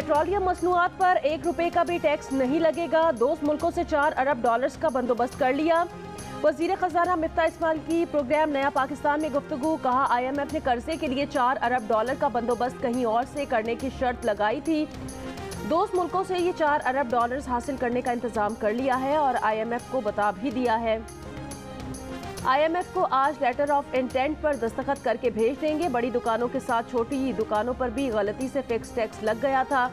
Petroleum मसनूआत पर ₹1 का भी टैक्स नहीं लगेगा। दोस्त मुल्कों से $4 अरब का बंदोबस्त कर लिया। वजीर खजाना मिफ्ता इस्माइल की प्रोग्राम नया पाकिस्तान में गुफ्तगू। कहा IMF ने कर्जे के लिए $4 अरब का बंदोबस्त कहीं और से करने की शर्त लगाई थी। दोस्त मुल्कों से ये $4 अरब हासिल करने का इंतजाम कर लिया है और IMF को बता भी दिया है। IMF को आज लेटर ऑफ इंटेंट पर दस्तखत करके भेज देंगे। बड़ी दुकानों के साथ छोटी दुकानों पर भी गलती से फिक्स टैक्स लग गया था।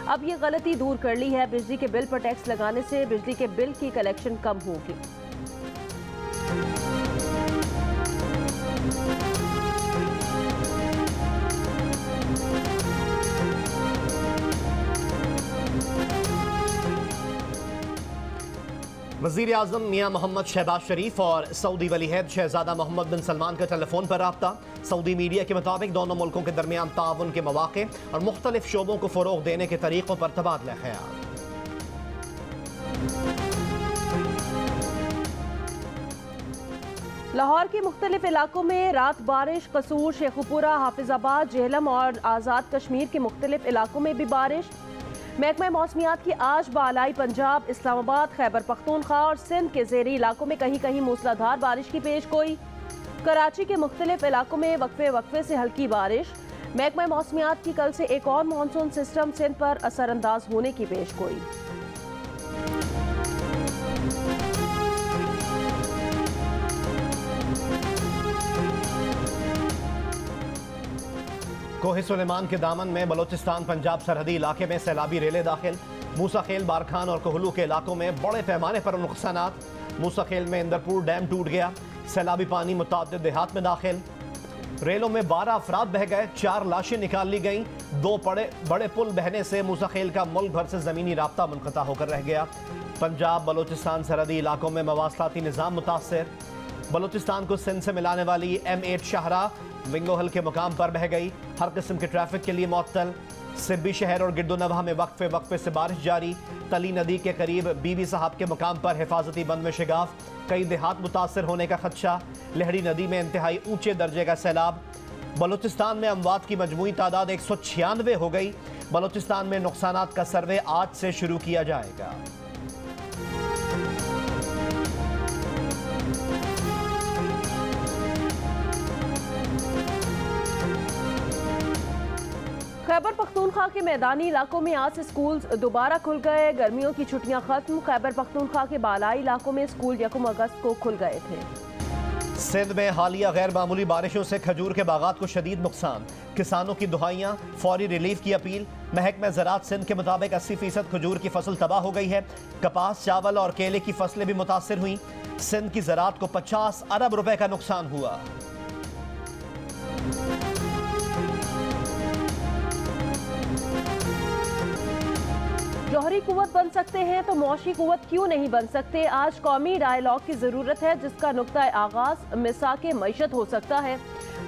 अब ये गलती दूर कर ली है। बिजली के बिल पर टैक्स लगाने से बिजली के बिल की कलेक्शन कम होगी। वज़ीर आज़म मियां मोहम्मद शहबाज शरीफ और सऊदी वलीअहद शहजादा मोहम्मद बिन सलमान का टेलीफोन पर रब्ता। सऊदी मीडिया के मुताबिक दोनों मुल्कों के दरमियान ताउन के मौक़े और मुख्तलिफ शोबों को फ़रोग़ देने के तरीक़ों पर तबादला ख़याल। लाहौर के मुख्तलिफ इलाकों में रात बारिश। कसूर, शेखुपुरा, हाफिजाबाद, जेहलम और आज़ाद कश्मीर के मुख्तलिफ इलाकों में भी बारिश। महकमा मौसमियात की आज बालाई पंजाब, इस्लामाबाद, खैबर पख्तूनख्वा और सिंध के ज़ेरी इलाकों में कहीं कहीं मूसलाधार बारिश की पेश गोई। कराची के मुख्तलिफ इलाकों में वक्फे वक्फे से हल्की बारिश। महकमा मौसमियात की कल से एक और मानसून सिस्टम सिंध पर असरअंदाज होने की पेश गोई। कोहे सुलेमान के दामन में बलोचिस्तान पंजाब सरहदी इलाके में सैलाबी रेले दाखिल। मूसा खेल, बारखान और कोहलू के इलाकों में बड़े पैमाने पर नुकसानात। मूसा खेल में इंदरपुर डैम टूट गया। सैलाबी पानी मुतादिद देहात में दाखिल। रेलों में 12 अफराद बह गए, 4 लाशें निकाल ली गईं। 2 बड़े पुल बहने से मूसा खेल का मुल्क भर से ज़मीनी राब्ता मुनक़ता होकर रह गया। पंजाब बलोचिस्तान सरहदी इलाकों में मवासलाती निज़ाम मुतासर। बलोचिस्तान को सिंध से मिलाने वाली M8 शाहराह विंगोहल के मुकाम पर बह गई। हर किस्म के ट्रैफिक के लिए मुअत्तल। सिब्बी शहर और गिरदोनवा में वक्फे वक्फे से बारिश जारी। तली नदी के करीब बीबी साहब के मुकाम पर हिफाजती बंद में शिगाफ। कई देहात मुतासर होने का खदशा। लहड़ी नदी में इंतहाई ऊंचे दर्जे का सैलाब। बलोचिस्तान में अमवात की मजमूई तादाद 196 हो गई। बलोचिस्तान में नुकसानात का सर्वे आज से शुरू किया जाएगा। खैबर पख्तूनख्वा के मैदानी इलाकों में आज से स्कूल दोबारा खुल गए। गर्मियों की छुट्टियां खत्म। खैबर पख्तूनख्वा के बालाई इलाकों में स्कूल 1 अगस्त को खुल गए थे। सिंध में हालिया गैर मामूली बारिशों से खजूर के बागात को शदीद नुकसान। किसानों की दुहाइयां, फौरी रिलीफ की अपील। महकमा ज़राअत सिंध के मुताबिक 80% खजूर की फसल तबाह हो गई है। कपास, चावल और केले की फसलें भी मुतासर हुई। सिंध की ज़राअत को 50 अरब रुपए का नुकसान हुआ। जौहरी कुव्वत बन सकते हैं तो मौशी कुव्वत क्यों नहीं बन सकते। आज कौमी डायलॉग की ज़रूरत है जिसका नुक्ता आगाज़ मिसाक मईशत हो सकता है।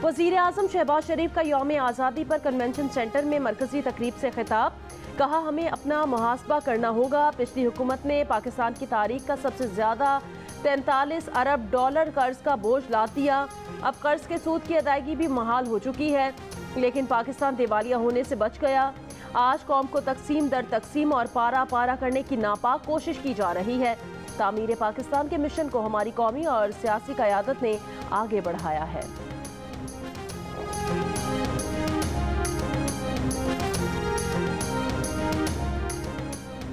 वज़ीर आज़म शहबाज शरीफ का यौम आज़ादी पर कन्वेंशन सेंटर में मरकज़ी तकरीब से खिताब। कहा, हमें अपना मुहासबा करना होगा। पिछली हुकूमत ने पाकिस्तान की तारीख का सबसे ज़्यादा 43 अरब डॉलर कर्ज का बोझ लाद दिया। अब कर्ज के सूद की अदायगी भी महाल हो चुकी है, लेकिन पाकिस्तान दिवालिया होने से बच गया। आज कौम को तकसीम दर तकसीम और पारा पारा करने की नापाक कोशिश की जा रही है। तामीर पाकिस्तान के मिशन को हमारी कौमी और सियासी क़यादत ने आगे बढ़ाया है।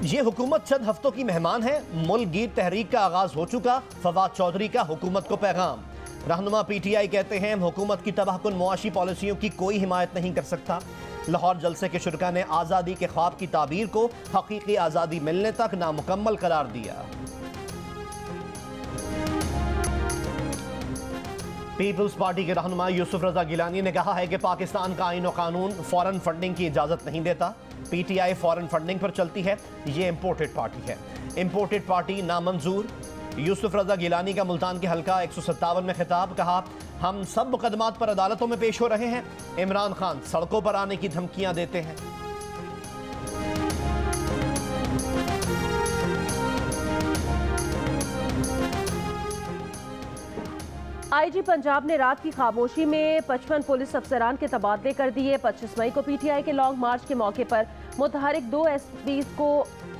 ये हुकूमत चंद हफ्तों की मेहमान है। मुल्क गीर तहरीक का आगाज हो चुका। फवाद चौधरी का हुकूमत को पैगाम। रहनुमा PTI कहते हैं, हुकूमत की तबाहकुन मुआशी पॉलिसियों की कोई हिमायत नहीं कर सकता। लाहौर जलसे के शुरका ने आज़ादी के ख्वाब की ताबीर को हकीकी आज़ादी मिलने तक नामुकम्मल करार दिया। पीपल्स पार्टी के रहनुमा यूसुफ रजा गिलानी ने कहा है कि पाकिस्तान का आईन और कानून फॉरेन फंडिंग की इजाज़त नहीं देता। PTI फॉरेन फंडिंग पर चलती है। ये इम्पोर्टेड पार्टी है। इम्पोर्टेड पार्टी नामंजूर। यूसुफ रजा गिलानी का मुल्तान के हल्का 157 में खिताब। कहा, हम सब मुकदमात पर अदालतों में पेश हो रहे हैं। इमरान खान सड़कों पर आने की धमकियां देते हैं। आईजी पंजाब ने रात की खामोशी में 55 पुलिस अफसरान के तबादले कर दिए। 25 मई को पीटीआई के लॉन्ग मार्च के मौके पर मुतहरिक 2 एसपीज को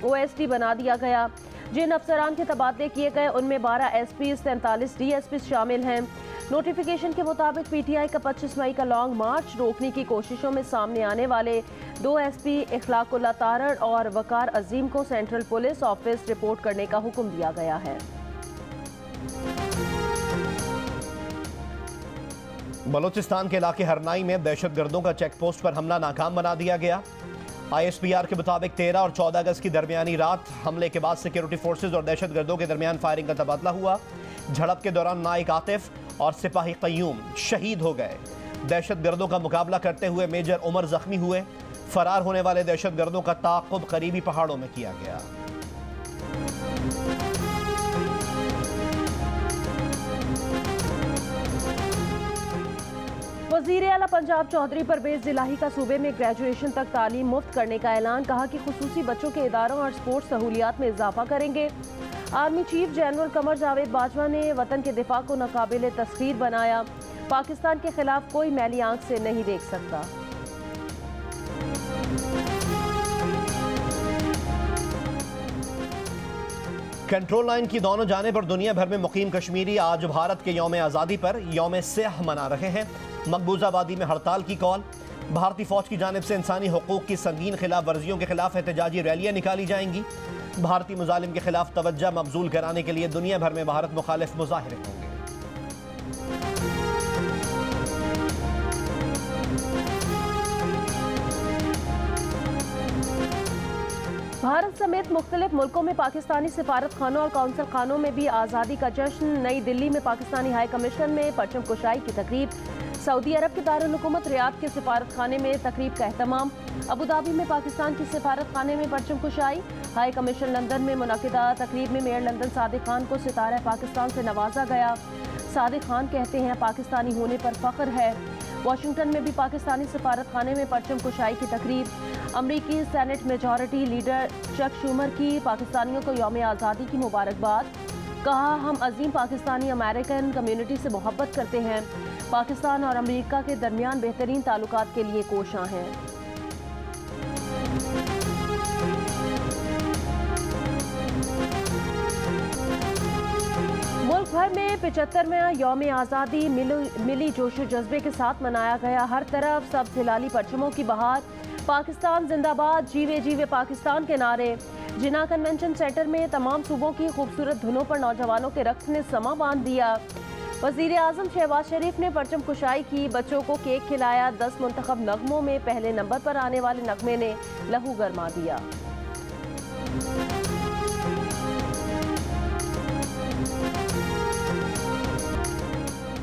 ओएसडी बना दिया गया। जिन अफसरान के तबादले किए गए उनमें 12 एसपी 43 डीएसपी शामिल हैं। नोटिफिकेशन के मुताबिक पीटीआई का 25 मई का लॉन्ग मार्च रोकने की कोशिशों में सामने आने वाले 2 एसपी इखलाकुल्ला तारड़ और वकार अजीम को सेंट्रल पुलिस ऑफिस रिपोर्ट करने का हुक्म दिया गया है। बलोचिस्तान के इलाके हरनाई में दहशतगर्दों का चेक पोस्ट पर हमला नाकाम बना दिया गया। ISPR के मुताबिक 13 और 14 अगस्त की दरमियानी रात हमले के बाद सिक्योरिटी फोर्सेज और दहशतगर्दों के दरमियान फायरिंग का तबादला हुआ। झड़प के दौरान नाइक आतिफ और सिपाही कय्यूम शहीद हो गए। दहशतगर्दों का मुकाबला करते हुए मेजर उमर जख्मी हुए। फरार होने वाले दहशतगर्दों का ताक़ुब करीबी पहाड़ों में किया गया। वज़ीर आला पंजाब चौधरी परवेज इलाही का सूबे में ग्रेजुएशन तक तालीम मुफ्त करने का ऐलान। कहा कि खुसूसी बच्चों के इदारों और स्पोर्ट्स सहूलियात में इजाफा करेंगे। Army chief general Qamar Javed Bajwa ने वतन के दिफा को नाकाबिले तस्खीर बनाया। पाकिस्तान के खिलाफ कोई मैली आंख से नहीं देख सकता। कंट्रोल लाइन की दोनों जानिब और दुनिया भर में मुकीम कश्मीरी आज भारत के यौम आज़ादी पर यौम स्याह मना रहे हैं। मकबूजा वादी में हड़ताल की कॉल। भारतीय फौज की जानिब से इंसानी हुकूक की संगीन खिलाफ वर्जियों के खिलाफ एहतजाजी रैलियां निकाली जाएंगी। भारतीय मुजालिम के खिलाफ तवज्जो मबजूल कराने के लिए दुनिया भर में भारत मुखालिफ मुजाहिरे होंगे। भारत समेत मुख्तलिफ मुल्कों में पाकिस्तानी सिफारत खानों और कौंसल खानों में भी आज़ादी का जश्न। नई दिल्ली में पाकिस्तानी हाई कमीशन में परचम कुशाई की तकरीब। सऊदी अरब के दारुल हुकूमत रियाद के सिफारत खाने में तकरीब का एहतमाम। अबू धाबी में पाकिस्तान की सिफारत खाने में परचम कुशाई। हाई कमीशन लंदन में मुनक़िदा तकरीब में मेयर लंदन सादिक खान को सितारा पाकिस्तान से नवाजा गया। सादिक खान कहते हैं पाकिस्तानी होने पर फ़ख्र है। वाशिंगटन में भी पाकिस्तानी सिफारत खाने में परचम कुशाई की तकरीब। अमरीकी senate majority leader Chuck Schumer की पाकिस्तानियों को यौम आज़ादी की मुबारकबाद। कहा हम अजीम पाकिस्तानी अमेरिकन कम्युनिटी से मोहब्बत करते हैं। पाकिस्तान और अमेरिका के दरमियान बेहतरीन ताल्लुकात के लिए कोशां हैं। मुल्क भर में 75वां यौम आज़ादी मिली जोशो जज्बे के साथ मनाया गया। हर तरफ सब हिलाली परचमों की बहार। पाकिस्तान जिंदाबाद, जीवे जीवे पाकिस्तान के नारे। जिना कन्वेंशन सेंटर में तमाम सूबों की खूबसूरत धुनों पर नौजवानों के रक्स ने समा बांध दिया। वज़ीर आज़म शहबाज शरीफ ने परचम कुशाई की, बच्चों को केक खिलाया। 10 मुंतखब नगमों में पहले नंबर पर आने वाले नगमे ने लहू गरमा दिया।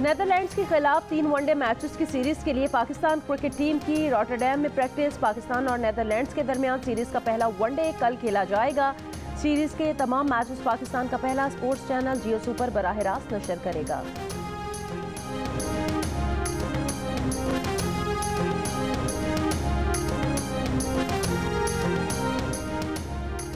नेदरलैंड्स के खिलाफ 3 वनडे मैचेस की सीरीज के लिए पाकिस्तान क्रिकेट टीम की रॉटरडैम में प्रैक्टिस। पाकिस्तान और नेदरलैंड्स के दरमियान सीरीज का पहला वनडे कल खेला जाएगा। सीरीज के तमाम मैचेस पाकिस्तान का पहला स्पोर्ट्स चैनल जियो सुपर बराह रास्त नशर करेगा।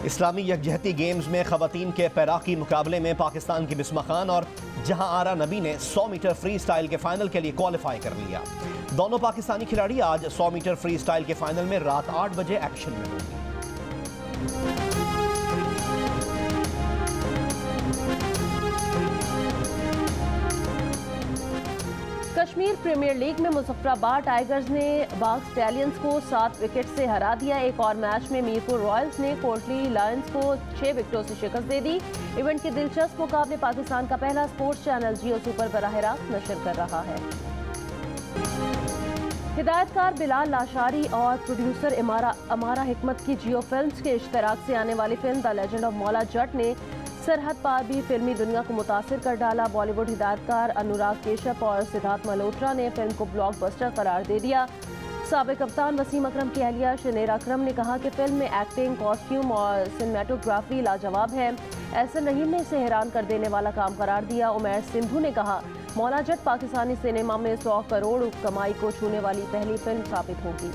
इस्लामी यकजहती गेम्स में खवातीन के पैराकी मुकाबले में पाकिस्तान की बिस्मा खान और जहां आरा नबी ने 100 मीटर फ्री स्टाइल के फाइनल के लिए क्वालिफाई कर लिया। दोनों पाकिस्तानी खिलाड़ी आज 100 मीटर फ्री स्टाइल के फाइनल में रात 8 बजे एक्शन में होंगे। कश्मीर प्रीमियर लीग में मुजफ्फराबाद टाइगर्स ने बाग स्टैलियंस को 7 विकेट से हरा दिया। एक और मैच में मीरपुर रॉयल्स ने कोटली लायंस को 6 विकेटों से शिकस्त दे दी। इवेंट के दिलचस्प मुकाबले पाकिस्तान का पहला स्पोर्ट्स चैनल जियो सुपर बराह रास्त नशर कर रहा है। हिदायतकार बिलाल लाशारी और प्रोड्यूसर अमारा हिकमत की जियो फिल्म्स के इश्तराक से आने वाली film the legend of Maula Jatt ने सरहद पार भी फिल्मी दुनिया को मुतासिर कर डाला। बॉलीवुड हिदायतकार अनुराग केशप और सिद्धार्थ मल्होत्रा ने फिल्म को ब्लॉकबस्टर करार दे दिया। साबिक कप्तान वसीम अकरम की अहलिया शनेर अकरम ने कहा कि फिल्म में एक्टिंग, कॉस्ट्यूम और सिनेमेटोग्राफी लाजवाब है। ऐसे नहीम ने इसे हैरान कर देने वाला काम करार दिया। उमैर सिंधु ने कहा मौला जट पाकिस्तानी सिनेमा में 100 करोड़ कमाई को छूने वाली पहली फिल्म साबित होगी।